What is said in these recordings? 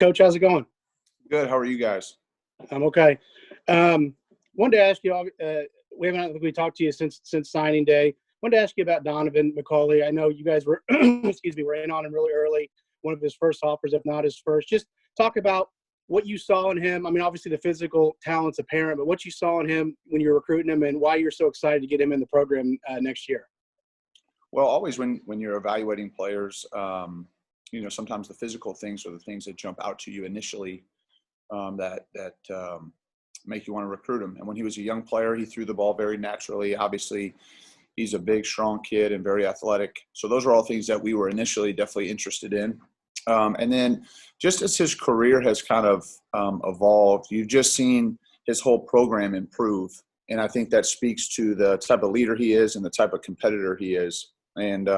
Coach, how's it going? Good. How are you guys? I'm okay. Wanted to ask you. We haven't I don't think we talked to you since signing day. Wanted to ask you about Donovan McCauley. I know you guys were, excuse me, were in on him really early. One of his first offers, if not his first. Just talk about what you saw in him. I mean, obviously the physical talent's apparent, but what you saw in him when you're recruiting him, and why you're so excited to get him in the program next year. Well, always when you're evaluating players, sometimes the physical things are the things that jump out to you initially that make you want to recruit him. And when he was a young player, he threw the ball very naturally. Obviously, he's a big, strong kid and very athletic. So those are all things that we were initially definitely interested in. And then just as his career has kind of evolved, you've just seen his whole program improve. And I think that speaks to the type of leader he is and the type of competitor he is. And,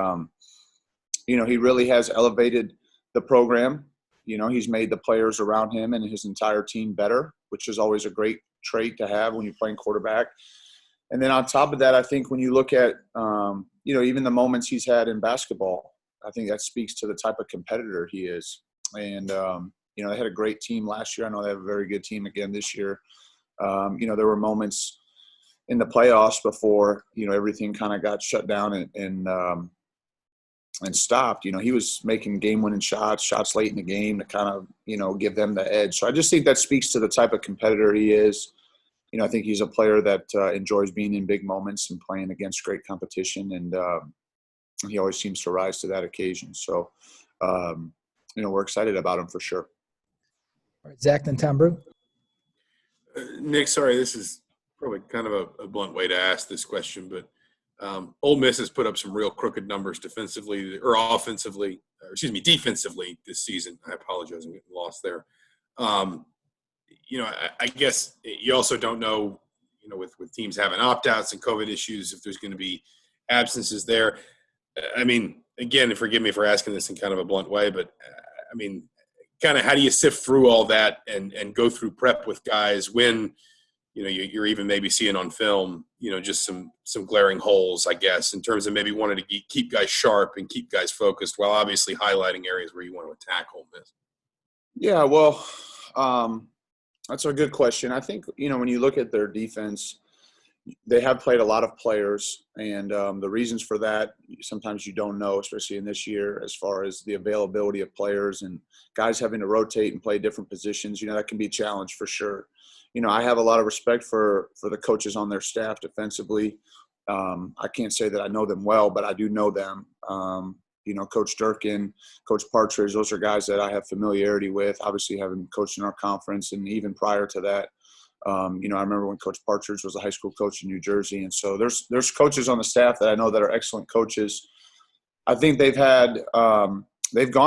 he really has elevated the program. He's made the players around him and his entire team better, which is always a great trait to have when you're playing quarterback. And then on top of that, I think when you look at, even the moments he's had in basketball, I think that speaks to the type of competitor he is. And, they had a great team last year. I know they have a very good team again this year. There were moments in the playoffs before, everything kind of got shut down and stopped. He was making game-winning shots late in the game to kind of, give them the edge. So I just think that speaks to the type of competitor he is. I think he's a player that enjoys being in big moments and playing against great competition, and he always seems to rise to that occasion. So, we're excited about him for sure. All right, Zach, then Tom Brew. Nick, sorry, this is probably kind of a blunt way to ask this question, but Ole Miss has put up some real crooked numbers defensively this season. I apologize, I'm getting lost there. I guess you also don't know, with teams having opt-outs and COVID issues, if there's going to be absences there. I mean, again, forgive me for asking this in kind of a blunt way, but kind of how do you sift through all that and go through prep with guys when, you're even maybe seeing on film, just some glaring holes, I guess, in terms of maybe wanting to keep guys sharp and keep guys focused while obviously highlighting areas where you want to attack Ole Miss? Yeah, well, that's a good question. I think, when you look at their defense, they have played a lot of players, and the reasons for that, sometimes you don't know, especially in this year, as far as the availability of players and guys having to rotate and play different positions. That can be a challenge for sure. I have a lot of respect for the coaches on their staff defensively. I can't say that I know them well, but I do know them. Coach Durkin, Coach Partridge, those are guys that I have familiarity with, obviously having coached in our conference and even prior to that. I remember when Coach Partridge was a high school coach in New Jersey. And so there's coaches on the staff that I know that are excellent coaches. I think they've gone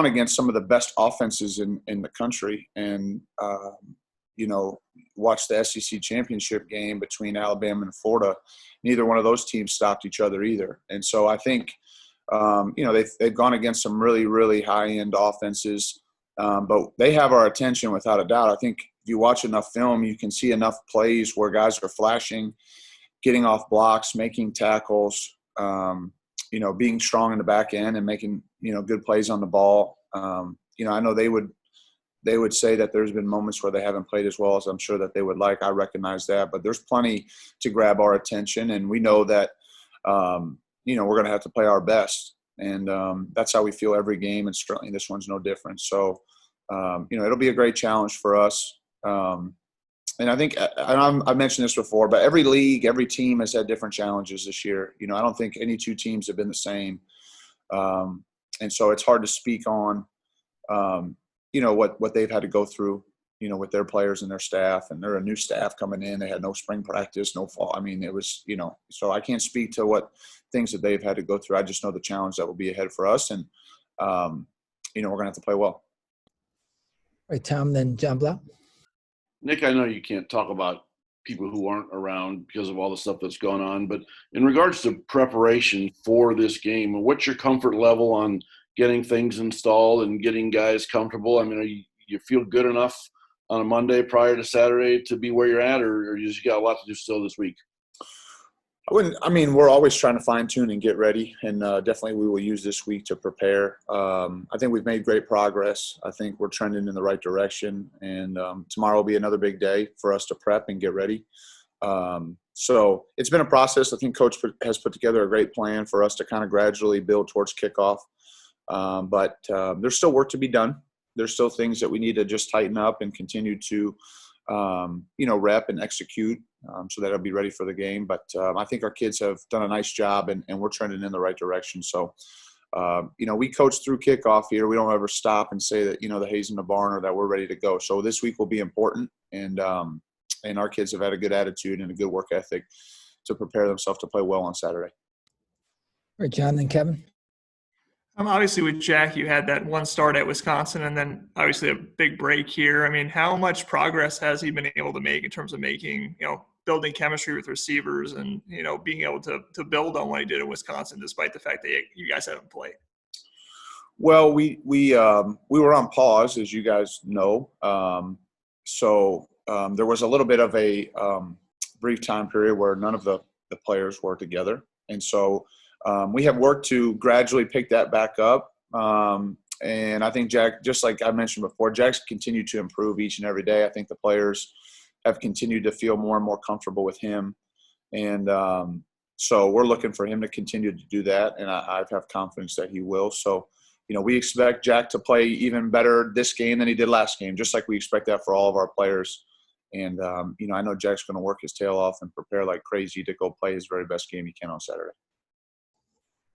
against some of the best offenses in the country, and, watch the SEC championship game between Alabama and Florida. Neither one of those teams stopped each other either. And so I think, they've gone against some really, really high-end offenses, but they have our attention without a doubt. I think if you watch enough film, you can see enough plays where guys are flashing, getting off blocks, making tackles, being strong in the back end and making, good plays on the ball. I know they would say that there's been moments where they haven't played as well as I'm sure that they would like. I recognize that, but there's plenty to grab our attention, and we know that, we're going to have to play our best, and that's how we feel every game, and certainly this one's no different. So, it'll be a great challenge for us. And I think I've mentioned this before, but every league, every team has had different challenges this year. I don't think any two teams have been the same. And so it's hard to speak on, what they've had to go through, with their players and their staff, and they're a new staff coming in. They had no spring practice, no fall. I mean, it was, so I can't speak to what things that they've had to go through. I just know the challenge that will be ahead for us. And, we're going to have to play well. All right, Tom, then John Blau. Nick, I know you can't talk about people who aren't around because of all the stuff that's going on, but in regards to preparation for this game, what's your comfort level on getting things installed and getting guys comfortable? I mean, you feel good enough on a Monday prior to Saturday to be where you're at, or you just got a lot to do still this week? We're always trying to fine tune and get ready, and definitely we will use this week to prepare. I think we've made great progress. I think we're trending in the right direction, and tomorrow will be another big day for us to prep and get ready. So it's been a process. I think Coach has put together a great plan for us to kind of gradually build towards kickoff. But there's still work to be done. There's still things that we need to just tighten up and continue to, rep and execute so that it'll be ready for the game. But I think our kids have done a nice job, and we're trending in the right direction. So, we coach through kickoff here. We don't ever stop and say that, the hay's in the barn or that we're ready to go. So this week will be important, and our kids have had a good attitude and a good work ethic to prepare themselves to play well on Saturday. All right, John, then Kevin. Obviously, with Jack, you had that one start at Wisconsin and then obviously a big break here. I mean, how much progress has he been able to make in terms of making, building chemistry with receivers and, being able to build on what he did in Wisconsin, despite the fact that you guys haven't played? Well, we were on pause, as you guys know. So there was a little bit of a brief time period where none of the players were together. And so we have worked to gradually pick that back up. And I think Jack, just like I mentioned before, Jack's continued to improve each and every day. I think the players have continued to feel more and more comfortable with him. And so we're looking for him to continue to do that. And I have confidence that he will. So, we expect Jack to play even better this game than he did last game, just like we expect that for all of our players. And, I know Jack's going to work his tail off and prepare like crazy to go play his very best game he can on Saturday.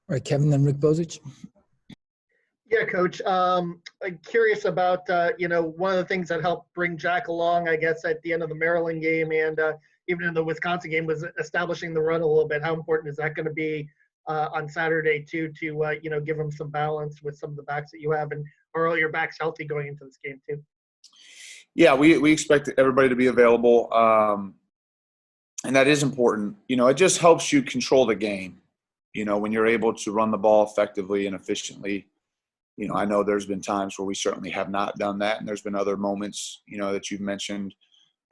All right, Kevin, then Rick Bozich. Yeah, Coach. I'm curious about, one of the things that helped bring Jack along, I guess, at the end of the Maryland game and even in the Wisconsin game was establishing the run a little bit. How important is that going to be on Saturday, too, to, give him some balance with some of the backs that you have? And are all your backs healthy going into this game, too? Yeah, we expect everybody to be available. And that is important. It just helps you control the game. When you're able to run the ball effectively and efficiently, I know there's been times where we certainly have not done that. And there's been other moments, that you've mentioned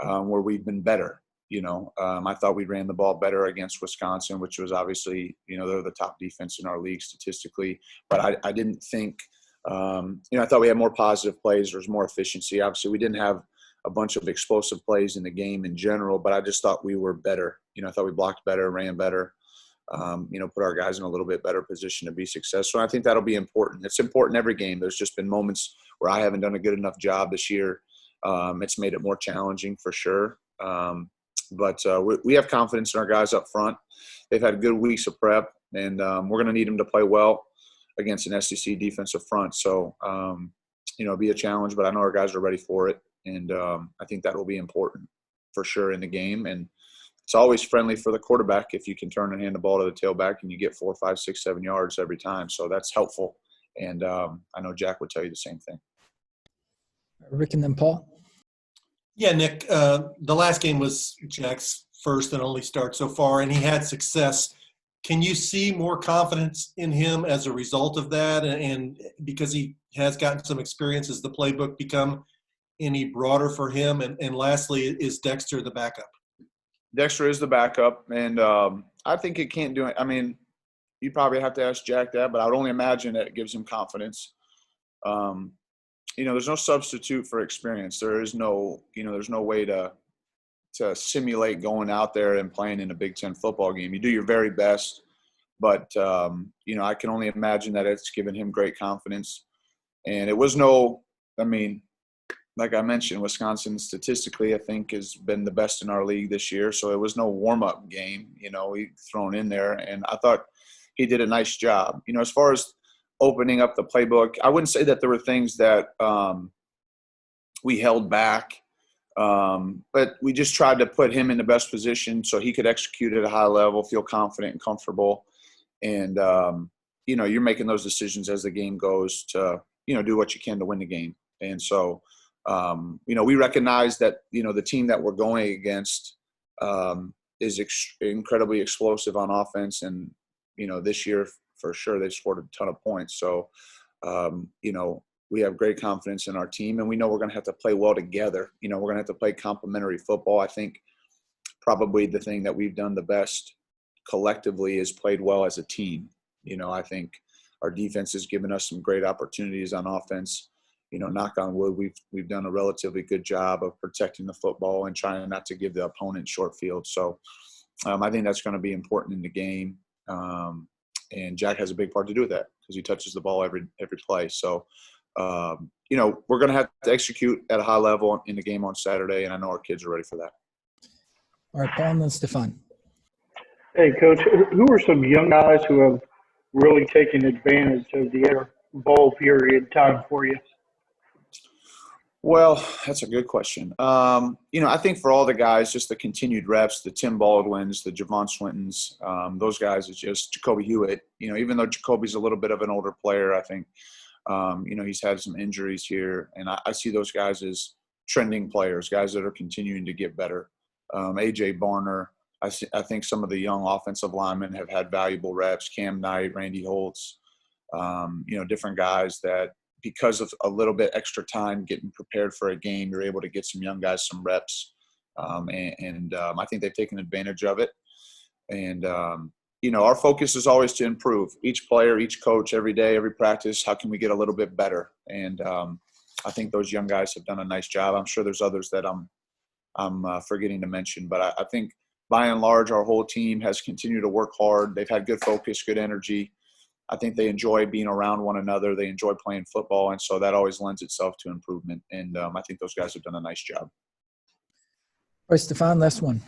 where we've been better. I thought we ran the ball better against Wisconsin, which was obviously, they're the top defense in our league statistically. But I didn't think, I thought we had more positive plays. There was more efficiency. Obviously, we didn't have a bunch of explosive plays in the game in general, but I just thought we were better. I thought we blocked better, ran better. Put our guys in a little bit better position to be successful. And I think that'll be important. It's important every game. There's just been moments where I haven't done a good enough job this year. It's made it more challenging for sure. But we have confidence in our guys up front. They've had good weeks of prep, and we're going to need them to play well against an SEC defensive front. So, it'll be a challenge, but I know our guys are ready for it. And I think that will be important for sure in the game. And it's always friendly for the quarterback if you can turn and hand the ball to the tailback and you get 4, 5, 6, 7 yards every time. So that's helpful. And I know Jack would tell you the same thing. Rick and then Paul. Yeah, Nick, the last game was Jack's first and only start so far, and he had success. Can you see more confidence in him as a result of that? And because he has gotten some experience, has the playbook become any broader for him? And lastly, is Dexter the backup? Dexter is the backup, and I think it can't do it. I mean, you probably have to ask Jack that, but I would only imagine that it gives him confidence. There's no substitute for experience. There's no way to simulate going out there and playing in a Big Ten football game. You do your very best, but I can only imagine that it's given him great confidence. And it was like I mentioned, Wisconsin statistically, I think, has been the best in our league this year. So it was no warm-up game, he thrown in there. And I thought he did a nice job. As far as opening up the playbook, I wouldn't say that there were things that we held back. But we just tried to put him in the best position so he could execute at a high level, feel confident and comfortable. And, you're making those decisions as the game goes to, do what you can to win the game. And so, we recognize that, the team that we're going against is incredibly explosive on offense. And, this year for sure, they've scored a ton of points. So, we have great confidence in our team, and we know we're going to have to play well together. We're going to have to play complementary football. I think probably the thing that we've done the best collectively has played well as a team. I think our defense has given us some great opportunities on offense. Knock on wood, we've done a relatively good job of protecting the football and trying not to give the opponent short field. So I think that's going to be important in the game. And Jack has a big part to do with that because he touches the ball every play. So, we're going to have to execute at a high level in the game on Saturday, and I know our kids are ready for that. All right, Paul and then Stefan. Hey, Coach, who are some young guys who have really taken advantage of the air ball period time for you? Well, that's a good question. I think for all the guys, just the continued reps, the Tim Baldwins, the Javon Swintons, those guys, is just Jacoby Hewitt. Even though Jacoby's a little bit of an older player, I think, he's had some injuries here. And I see those guys as trending players, guys that are continuing to get better. A.J. Barner, I think some of the young offensive linemen have had valuable reps. Cam Knight, Randy Holtz, different guys that, because of a little bit extra time getting prepared for a game, you're able to get some young guys some reps. I think they've taken advantage of it. And, our focus is always to improve. Each player, each coach, every day, every practice, how can we get a little bit better? And I think those young guys have done a nice job. I'm sure there's others that I'm forgetting to mention. But I think by and large, our whole team has continued to work hard. They've had good focus, good energy. I think they enjoy being around one another. They enjoy playing football, and so that always lends itself to improvement. And I think those guys have done a nice job. All right, Stefan, last one.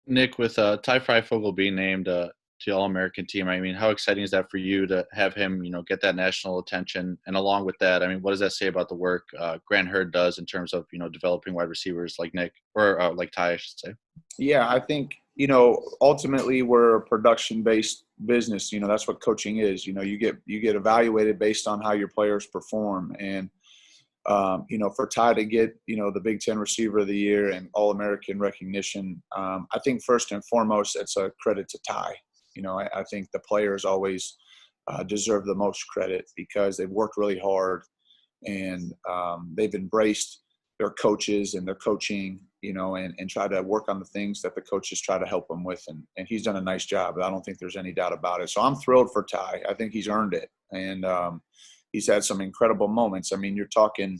Nick, with Ty Freifogel being named to the All-American team, I mean, how exciting is that for you to have him, get that national attention? And along with that, I mean, what does that say about the work Grant Hurd does in terms of, developing wide receivers like Nick, or like Ty, I should say? Yeah, I think, ultimately we're a production-based business. That's what coaching is. You get evaluated based on how your players perform. And, for Ty to get, the Big Ten Receiver of the Year and All-American recognition, I think first and foremost, it's a credit to Ty. I think the players always deserve the most credit because they've worked really hard and they've embraced their coaches and their coaching, and try to work on the things that the coaches try to help them with. And he's done a nice job. I don't think there's any doubt about it. So I'm thrilled for Ty. I think he's earned it. And he's had some incredible moments. I mean, you're talking,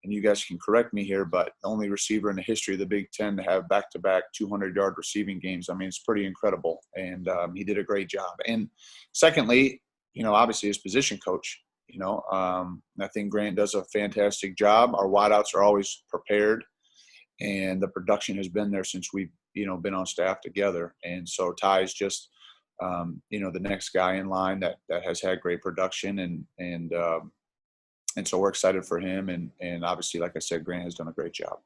and you guys can correct me here, but the only receiver in the history of the Big Ten to have back-to-back 200-yard receiving games. I mean, it's pretty incredible. And he did a great job. And secondly, obviously his position coach. I think Grant does a fantastic job. Our wideouts are always prepared, and the production has been there since we've, been on staff together. And so Ty is just, the next guy in line that has had great production, and so we're excited for him. And obviously, like I said, Grant has done a great job.